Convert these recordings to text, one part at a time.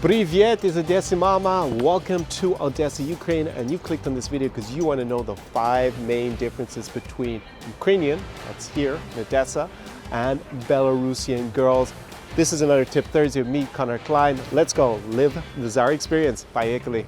Привет из Odessa, Mama. Welcome to Odessa, Ukraine. And you clicked on this video because you want to know the 5 main differences between Ukrainian, that's here in Odessa, and Belarusian girls. This is another Tip Thursday with me, Connor Klein. Let's go live the Tsar experience. Поехали.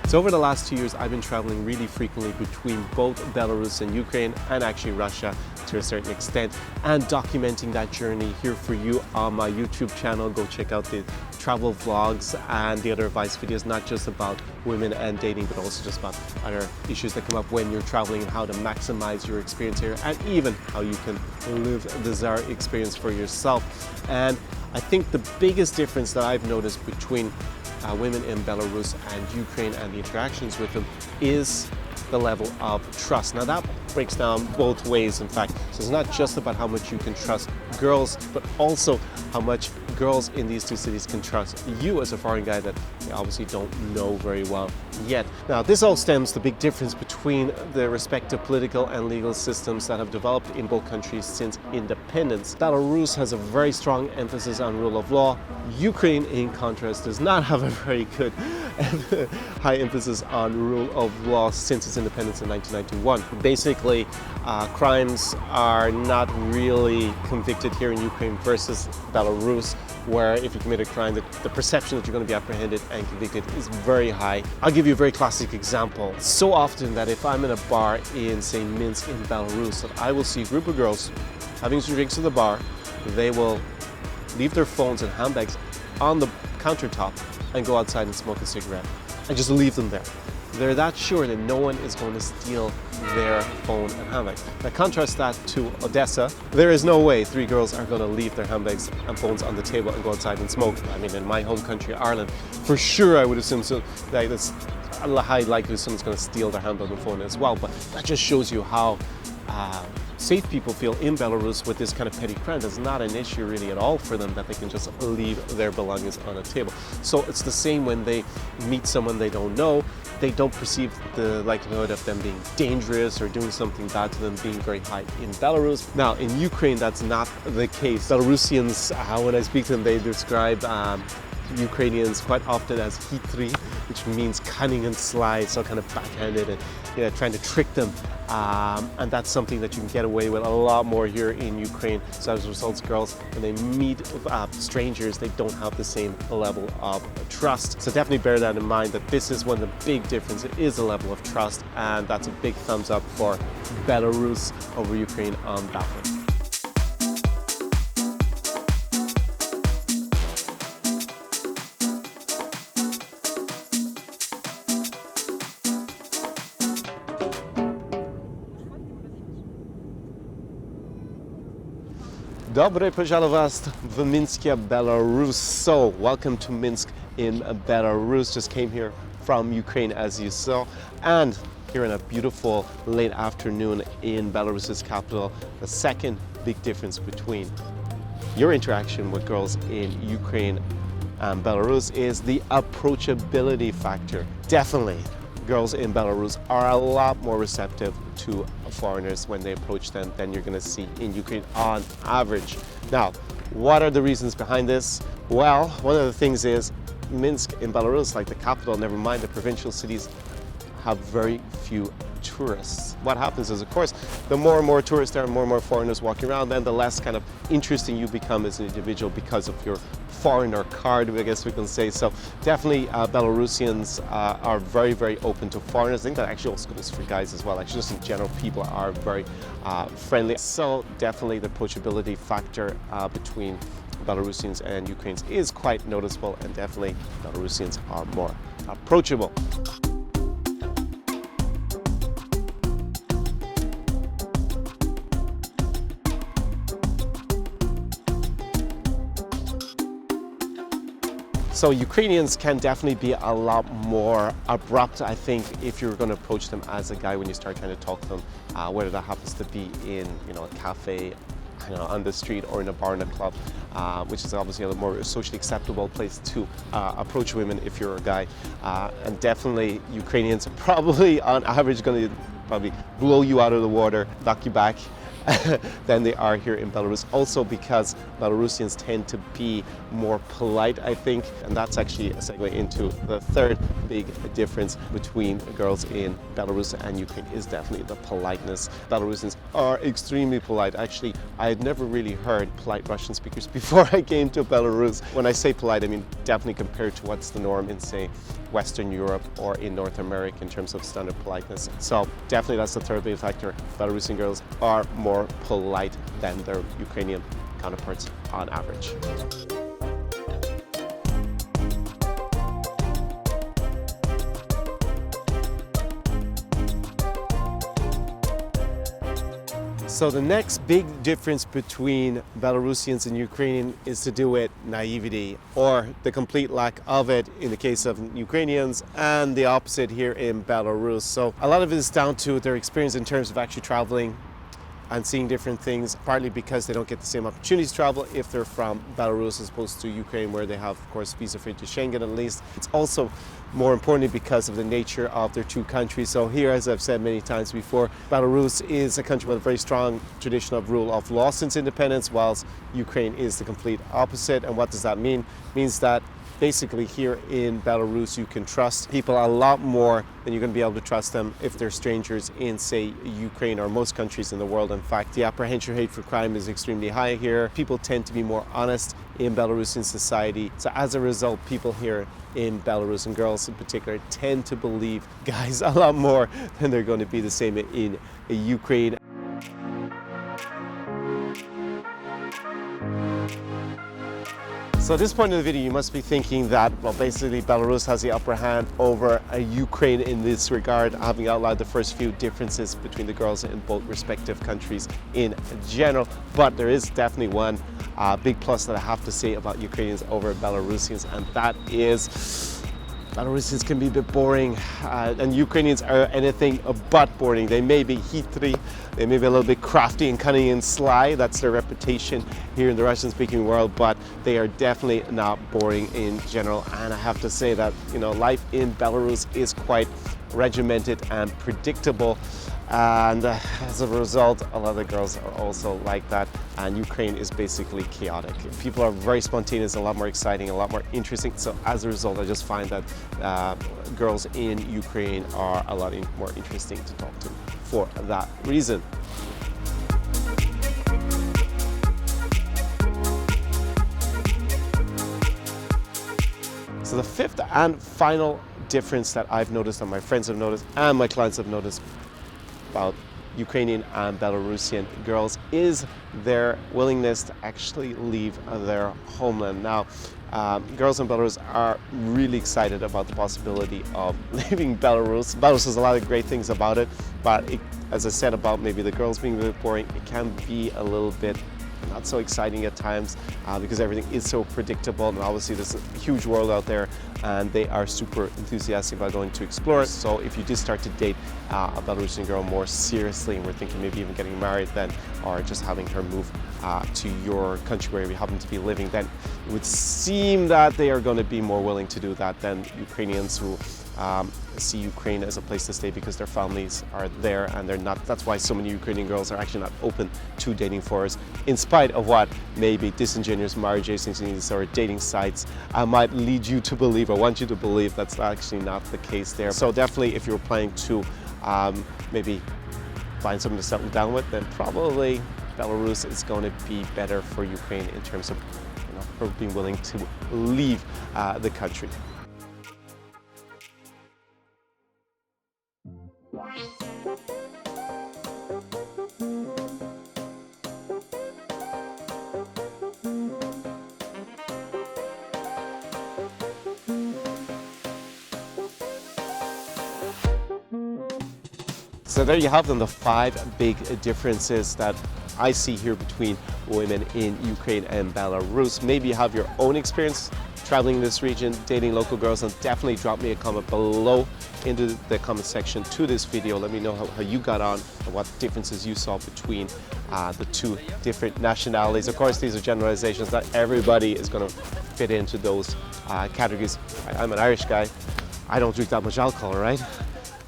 So over the last 2 years, I've been traveling really frequently between both Belarus and Ukraine, and actually Russia to a certain extent, and documenting that journey here for you on my YouTube channel. Go check out the travel vlogs and the other advice videos, not just about women and dating, but also just about other issues that come up when you're traveling and how to maximize your experience here, and even how you can live the Tsar experience for yourself. And I think the biggest difference that I've noticed between women in Belarus and Ukraine and the interactions with them is the level of trust. Now that breaks down both ways, in fact. So it's not just about how much you can trust girls, but also how much girls in these two cities can trust you as a foreign guy that they obviously don't know very well yet. Now this all stems the big difference between the respective political and legal systems that have developed in both countries since independence. Belarus has a very strong emphasis on rule of law. Ukraine, in contrast, does not have a very good high emphasis on rule of law since its independence in 1991. Basically, crimes are not really convicted here in Ukraine versus Belarus, where if you commit a crime, the perception that you're going to be apprehended and convicted is very high. I'll give you a very classic example. So often that if I'm in a bar in, say, Minsk in Belarus, that I will see a group of girls having some drinks at the bar. They will leave their phones and handbags on the countertop and go outside and smoke a cigarette and just leave them there. They're that sure that no one is going to steal their phone and handbag. Now contrast that to Odessa. There is no way 3 girls are going to leave their handbags and phones on the table and go outside and smoke. I mean, in my home country, Ireland, for sure I would assume so, that it's a high likelihood someone's going to steal their handbag and phone as well. But that just shows you how safe people feel in Belarus with this kind of petty crime. It's not an issue really at all for them that they can just leave their belongings on a table. So it's the same when they meet someone they don't know. They don't perceive the likelihood of them being dangerous or doing something bad to them being very high in Belarus. Now in Ukraine, that's not the case. Belarusians, when I speak to them, they describe Ukrainians quite often as hitri, which means cunning and sly, so kind of backhanded and trying to trick them. And that's something that you can get away with a lot more here in Ukraine. So as a result, girls, when they meet strangers, they don't have the same level of trust. So definitely bear that in mind, that this is one of the big differences. It is a level of trust, and that's a big thumbs up for Belarus over Ukraine on that one. Добре пожаловать в Minsk, Belarus. So, welcome to Minsk in Belarus. Just came here from Ukraine, as you saw, and here in a beautiful late afternoon in Belarus's capital. The second big difference between your interaction with girls in Ukraine and Belarus is the approachability factor. Definitely, girls in Belarus are a lot more receptive to foreigners when they approach them than you're going to see in Ukraine on average. Now, what are the reasons behind this? Well, one of the things is Minsk in Belarus, like the capital, never mind the provincial cities, have very few tourists. What happens is, of course, the more and more tourists there are, more and more foreigners walking around, then the less kind of interesting you become as an individual because of your foreigner card, I guess we can say. So definitely Belarusians are very, very open to foreigners. I think that actually also goes for guys as well. Actually, just in general, people are very friendly. So definitely the approachability factor between Belarusians and Ukrainians is quite noticeable, and definitely Belarusians are more approachable. So Ukrainians can definitely be a lot more abrupt, I think, if you're going to approach them as a guy when you start trying to talk to them, whether that happens to be in, a cafe, on the street, or in a bar, in a club, which is obviously a more socially acceptable place to approach women if you're a guy. And definitely Ukrainians are probably on average going to probably blow you out of the water, knock you back, than they are here in Belarus. Also because Belarusians tend to be more polite, I think, and that's actually a segue into the third big difference between girls in Belarus and Ukraine is definitely the politeness. Belarusians are extremely polite. Actually, I had never really heard polite Russian speakers before I came to Belarus. When I say polite, I mean definitely compared to what's the norm in, say, Western Europe or in North America in terms of standard politeness. So definitely that's the third big factor. Belarusian girls are more polite than their Ukrainian counterparts on average. So the next big difference between Belarusians and Ukrainians is to do with naivety, or the complete lack of it in the case of Ukrainians, and the opposite here in Belarus. So a lot of it is down to their experience in terms of actually traveling and seeing different things, partly because they don't get the same opportunities to travel if they're from Belarus as opposed to Ukraine, where they have, of course, visa-free to Schengen at least. It's also more importantly because of the nature of their two countries. So here, as I've said many times before, Belarus is a country with a very strong tradition of rule of law since independence, whilst Ukraine is the complete opposite. And what does that mean? It means that basically here in Belarus you can trust people a lot more than you're going to be able to trust them if they're strangers in, say, Ukraine or most countries in the world. In fact, the apprehension rate for crime is extremely high here. People tend to be more honest in Belarusian society. So as a result, people here in Belarus, and girls in particular, tend to believe guys a lot more than they're going to be the same in Ukraine. So at this point in the video, you must be thinking that, well, basically Belarus has the upper hand over Ukraine in this regard, having outlined the first few differences between the girls in both respective countries in general. But there is definitely one big plus that I have to say about Ukrainians over Belarusians, and that is Belarusians can be a bit boring, and Ukrainians are anything but boring. They may be hitri, they may be a little bit crafty and cunning and sly. That's their reputation here in the Russian-speaking world, but they are definitely not boring in general. And I have to say that, life in Belarus is quite regimented and predictable. And as a result, a lot of the girls are also like that. And Ukraine is basically chaotic. People are very spontaneous, a lot more exciting, a lot more interesting. So as a result, I just find that girls in Ukraine are a lot more interesting to talk to for that reason. So the fifth and final difference that I've noticed, and my friends have noticed, and my clients have noticed about Ukrainian and Belarusian girls is their willingness to actually leave their homeland. Now, girls in Belarus are really excited about the possibility of leaving Belarus. Belarus has a lot of great things about it, but as I said about maybe the girls being a bit boring, it can be a little bit not so exciting at times because everything is so predictable, and obviously there's a huge world out there and they are super enthusiastic about going to explore it. So if you did start to date a Belarusian girl more seriously, and we're thinking maybe even getting married then, or just having her move to your country where you happen to be living, then it would seem that they are going to be more willing to do that than Ukrainians who see Ukraine as a place to stay because their families are there, and they're not. That's why so many Ukrainian girls are actually not open to dating foreigners, in spite of what maybe disingenuous marriage agencies or dating sites might lead you to believe or want you to believe. That's actually not the case there. So definitely, if you're planning to maybe find someone to settle down with, then probably Belarus is going to be better for Ukraine in terms of her being willing to leave the country. So there you have them, the 5 big differences that I see here between women in Ukraine and Belarus. Maybe you have your own experience traveling in this region, dating local girls, and definitely drop me a comment below into the comment section to this video. Let me know how you got on and what differences you saw between the two different nationalities. Of course, these are generalizations. Not everybody is going to fit into those categories. I'm an Irish guy. I don't drink that much alcohol, right?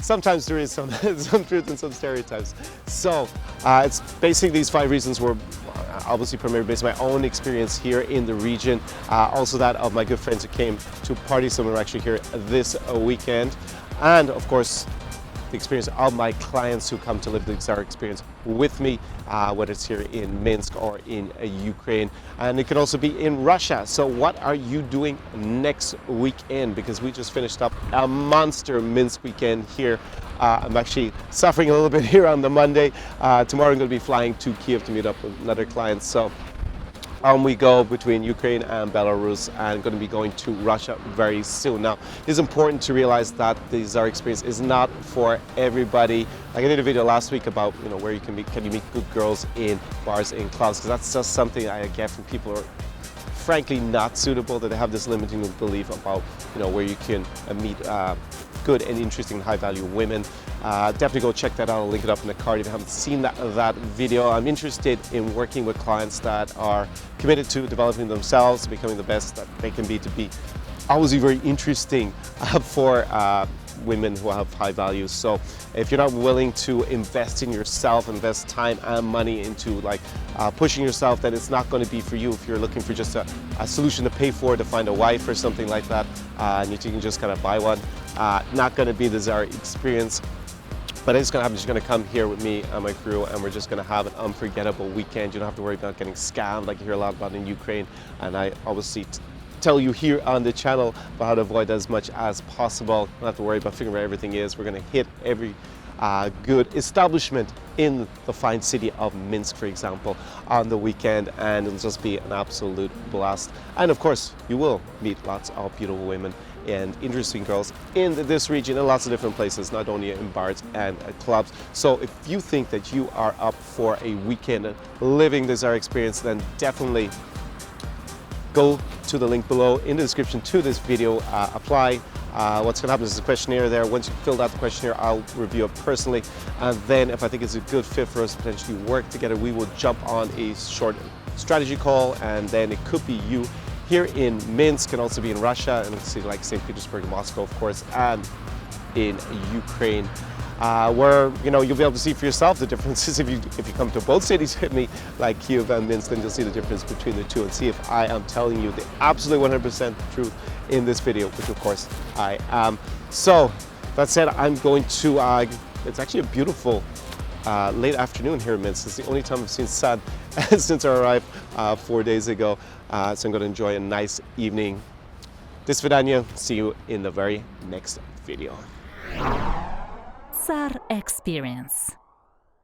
Sometimes there is some truth and some stereotypes. So it's basically these 5 reasons were obviously primarily based on my own experience here in the region. Also that of my good friends who came to party. Some are actually here this weekend. And of course, the experience of my clients who come to live the Xara experience with me, whether it's here in Minsk or in Ukraine, and it could also be in Russia. So what are you doing next weekend? Because we just finished up a monster Minsk weekend here. I'm actually suffering a little bit here on the Monday. Tomorrow I'm going to be flying to Kiev to meet up with another client. So on we go between Ukraine and Belarus, and going to be going to Russia very soon. Now, it's important to realize that the Xara experience is not for everybody. Like I did a video last week about where you can meet good girls in bars, in clubs, because that's just something I get from people who are frankly not suitable, that they have this limiting belief about where you can meet good and interesting high-value women. Definitely go check that out. I'll link it up in the card if you haven't seen that video. I'm interested in working with clients that are committed to developing themselves, becoming the best that they can be, to be obviously very interesting for women who have high values. So if you're not willing to invest in yourself, invest time and money into pushing yourself, then it's not going to be for you. If you're looking for just a solution to pay for, to find a wife or something like that, and you can just kind of buy one, not going to be the Xara experience. But it's going to happen. You're going to come here with me and my crew, and we're just going to have an unforgettable weekend. You don't have to worry about getting scammed like you hear a lot about in Ukraine. And I obviously tell you here on the channel about how to avoid that as much as possible. Don't have to worry about figuring out where everything is. We're going to hit every good establishment in the fine city of Minsk, for example, on the weekend, and it'll just be an absolute blast. And of course, you will meet lots of beautiful women and interesting girls in this region in lots of different places, not only in bars and clubs. So if you think that you are up for a weekend living the Xara experience, then definitely go to the link below in the description to this video, apply. What's going to happen is a questionnaire there. Once you fill out the questionnaire, I'll review it personally, and then if I think it's a good fit for us to potentially work together, we will jump on a short strategy call, and then it could be you here in Minsk, can also be in Russia, and cities like St. Petersburg, Moscow, of course, and in Ukraine, where you'll be able to see for yourself the differences. If you come to both cities with me, like Kiev and Minsk, then you'll see the difference between the two and see if I am telling you the absolute 100% truth in this video, which of course I am. So that said, I'm going to, it's actually a beautiful late afternoon here in Minsk. It's the only time I've seen sun since I arrived 4 days ago. So I'm going to enjoy a nice evening. До свидания. See you in the very next video. Xara Experience.